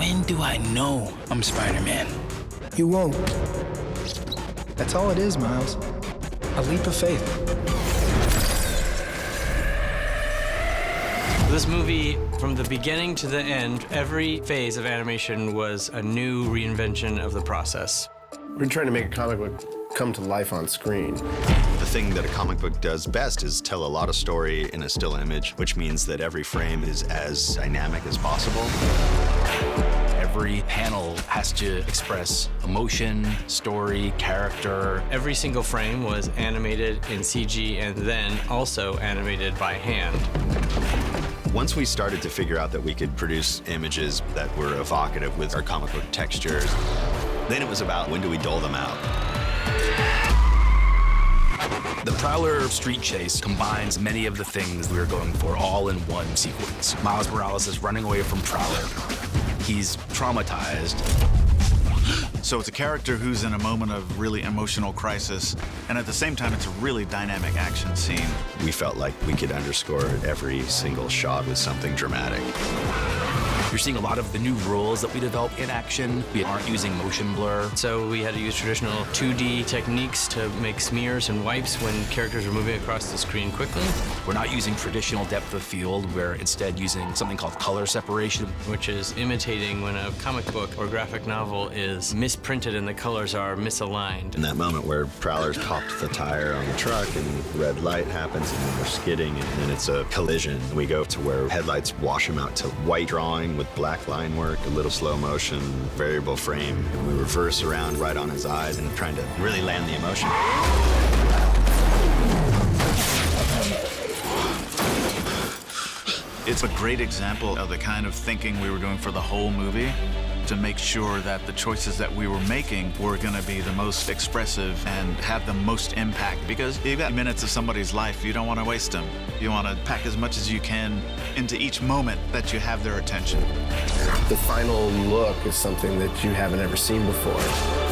when do I know I'm Spider-Man? You won't. That's all it is, Miles. A leap of faith. This movie, from the beginning to the end, every phase of animation was a new reinvention of the process. We're trying to make a comic book come to life on screen. The thing that a comic book does best is tell a lot of story in a still image, which means that every frame is as dynamic as possible. Every panel has to express emotion, story, character. Every single frame was animated in CG and then also animated by hand. Once we started to figure out that we could produce images that were evocative with our comic book textures, then it was about when do we dole them out. The Prowler street chase combines many of the things we were going for all in one sequence. Miles Morales is running away from Prowler. He's traumatized. So it's a character who's in a moment of really emotional crisis, and at the same time, it's a really dynamic action scene. We felt like we could underscore every single shot with something dramatic. You're seeing a lot of the new rules that we developed in action. We aren't using motion blur. So we had to use traditional 2D techniques to make smears and wipes when characters were moving across the screen quickly. We're not using traditional depth of field. We're instead using something called color separation, which is imitating when a comic book or graphic novel is misprinted and the colors are misaligned. In that moment where Prowler's popped the tire on the truck and the red light happens and then we're skidding and then it's a collision. We go to where headlights wash them out to white drawing with black line work, a little slow motion, variable frame. And we reverse around right on his eyes and trying to really land the emotion. It's a great example of the kind of thinking we were doing for the whole movie to make sure that the choices that we were making were going to be the most expressive and have the most impact. Because you've got minutes of somebody's life, you don't want to waste them. You want to pack as much as you can into each moment that you have their attention. The final look is something that you haven't ever seen before.